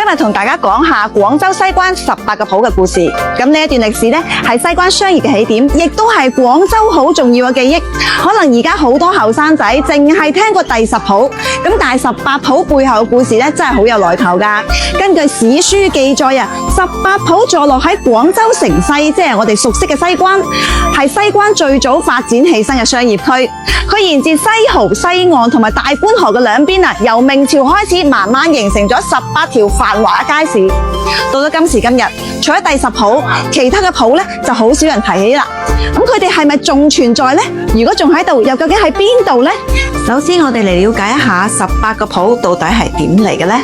今日同大家講下廣州西關18個鋪嘅故事。咁呢一段歷史呢，係西關商業嘅起點，亦都係廣州好重要嘅記憶。可能而家好多後生仔淨係聽過第10鋪，咁但係18鋪背後嘅故事呢，真係好有來頭㗎。根據史書記載啊，18鋪坐落喺廣州城西，即係我哋熟悉嘅西關，係西關最早發展起身嘅商業區。佢沿接西濠、西岸同埋大觀河嘅兩邊啊，由明朝開始慢慢形成咗18條繁華嘅街市。到咗今時今日，除咗第10鋪，其他嘅鋪呢就好少人提起啦。咁佢哋係咪仲存在呢？如果仲喺度，又究竟喺邊度呢？首先，我哋嚟了解一下18個鋪到底係點嚟嘅呢？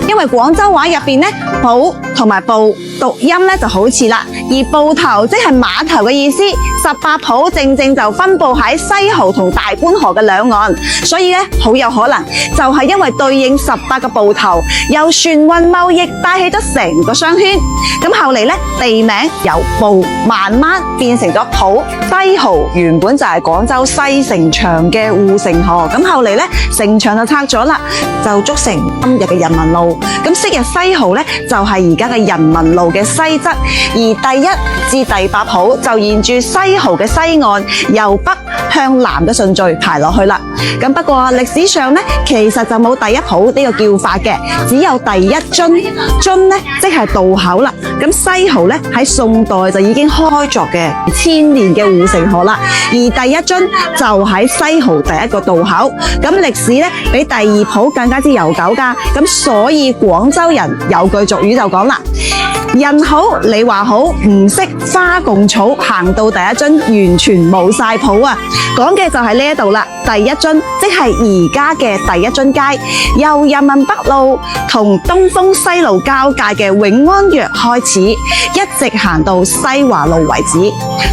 因為廣州話入邊呢，鋪同埋埗讀音呢就好似啦，而埗頭即係碼頭嘅意思。18鋪正正就分佈喺西濠同大觀河嘅兩岸，所以呢，好有可能就係因為對應18個埗頭，由船運貿易帶起咗成個商圈。咁後嚟呢，地名由埗慢慢變成咗浦。西濠原本就係廣州西城牆嘅護城河，咁後嚟呢，城牆就拆咗啦，就築成今日嘅人民路。咁昔日西濠呢，就係而家嘅人民路嘅西側，而第1至第8鋪就沿住西濠嘅西岸，由北向南嘅順序排落去啦。咁不過歷史上呢，其實就冇第1鋪呢個叫法嘅，只有第1津。津呢，即係渡口啦。咁西濠呢，喺宋代就已經開鑿嘅千年嘅護城河啦，而第1津就喺西濠第1個渡口。咁歷史呢，比第2鋪更加之悠久㗎。咁所以廣州人有句俗語就講啦：人好你話好，唔識花共草，行到第1津完全冇晒譜啊！講嘅就係呢一度啦。第1津即係而家嘅第1津街，由人民北路同東風西路交界嘅永安藥開始，一直行到西華路為止。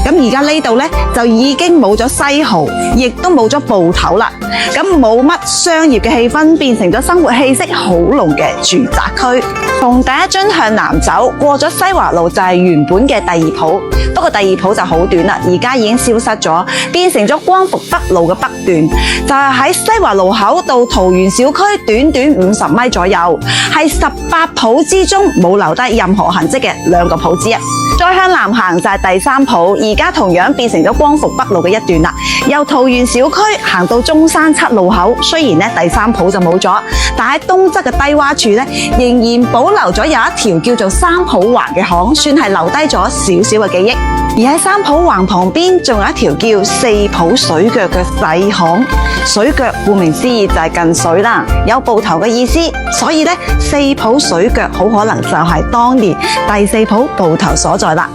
咁而家呢度呢，就已經冇咗西濠，亦都冇咗埗頭啦。咁冇乜商業嘅氣氛，變成咗生活氣息好濃嘅住宅區。從第1津向南走，過咗西華路就係原本嘅第2鋪。不過第2鋪就好短啦，而家已經消失咗，變成咗光復北路嘅北段，就係喺西華路口到桃園小區短短50米左右，係18鋪之中冇留低任何痕跡嘅2個鋪之一。再向南行就係第3鋪，而家同樣變成咗光復北路嘅一段啦，由桃園小區行到中山7路口。雖然呢第3鋪就冇咗，但喺東側嘅低窪處呢，仍然保留咗有一條叫做3浦橫嘅巷，算係留低咗少少嘅記憶。而喺3浦橫旁邊，仲有一條叫4浦水腳嘅細巷。水腳顧名思義就係近水啦，有埗頭嘅意思，所以呢4浦水腳好可能就係當年第4浦埗頭所在啦。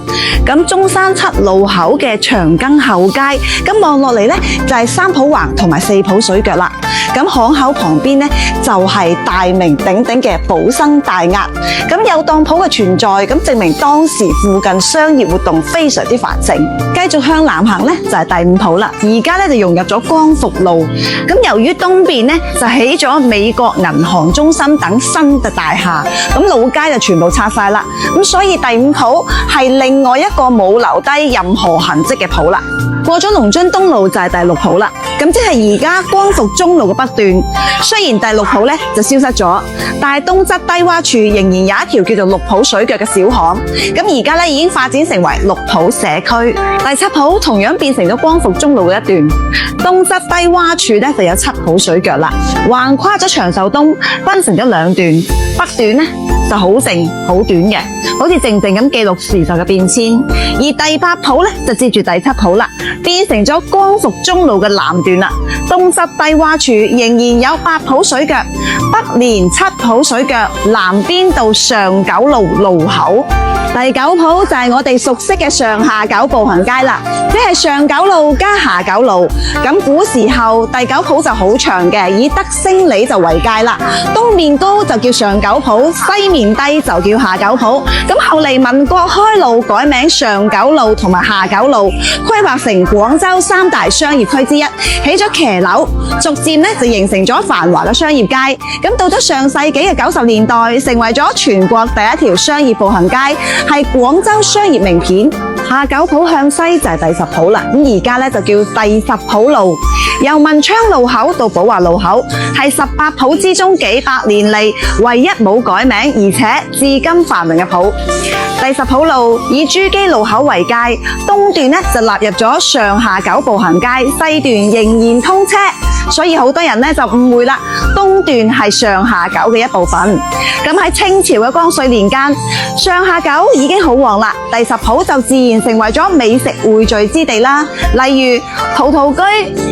咁中山7路口嘅長庚後街，咁望落嚟呢，就係3浦橫同埋4浦水腳啦。咁巷口旁邊呢，就係大名鼎鼎嘅寶生大押。咁有當鋪嘅存在，咁證明當時附近商業活動非常之繁盛。繼續向南行呢，就係第5鋪啦。而家呢，就融入咗光復路。咁由於東邊呢，就起咗美國銀行中心等新嘅大廈，咁老街就全部拆晒啦。咁所以第5鋪係另外一個冇留低任何痕跡嘅鋪啦。過咗龍津東路就係第6鋪啦。咁即係而家光復中路嘅北段。雖然第6鋪呢就消失咗，但係東側低窪處仍然有一條叫做6浦水腳嘅小巷。咁而家呢已經發展成為6浦社區。第7鋪同樣變成咗光復中路嘅一段。東側低窪處呢就有7浦水腳啦，橫跨咗長壽東，分成咗2段。北段呢就好靜好短嘅，好似靜靜咁記錄時代嘅變遷。而第8鋪呢就接住第7鋪啦，變成咗光復中路嘅南段啦。東側低窪處仍然有8浦水腳，北連7浦水腳，南邊到上九路路口。第9鋪就係我哋熟悉嘅上下九步行街啦，即係上九路加下九路。咁古時候第9鋪就好長嘅，以德星里就為界啦。東面高就叫上九鋪，西面低就叫下九鋪。咁後嚟民國開路，改名上九路同埋下九路，規劃成廣州三大商業區之一，起咗騎樓，逐漸就形成咗繁華嘅商業街。咁到咗上世紀嘅90年代，成為咗全國第一條商業步行街，係廣州商業名片。下九浦向西就係第十浦啦，咁而家就叫第十浦路。由文昌路口到寶華路口，係18浦之中幾百年嚟唯一冇改名，而且至今繁榮嘅浦。第十浦路以珠璣路口為界，東段就納入咗上下九步行街，西段仍然通車，所以好多人就誤會啦，東段係上下九嘅一部分。咁喺清朝嘅光緒年間，上下九已經好旺啦，第十浦就自然成為咗美食匯聚之地啦。例如陶陶居、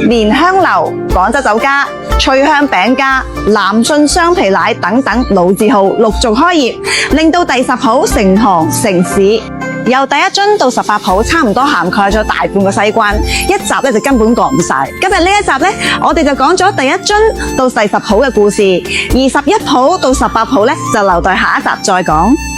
蓮香樓、廣州酒家、翠香餅家、南信雙皮奶等等老字號陸續開業，令到第十浦成行成市。由第一樽到18浦，差唔多涵蓋咗大半個西關，一集就根本講唔晒。今日呢一集我哋就講咗第一樽到第十浦嘅故事，而11浦到18浦就留待下一集再講。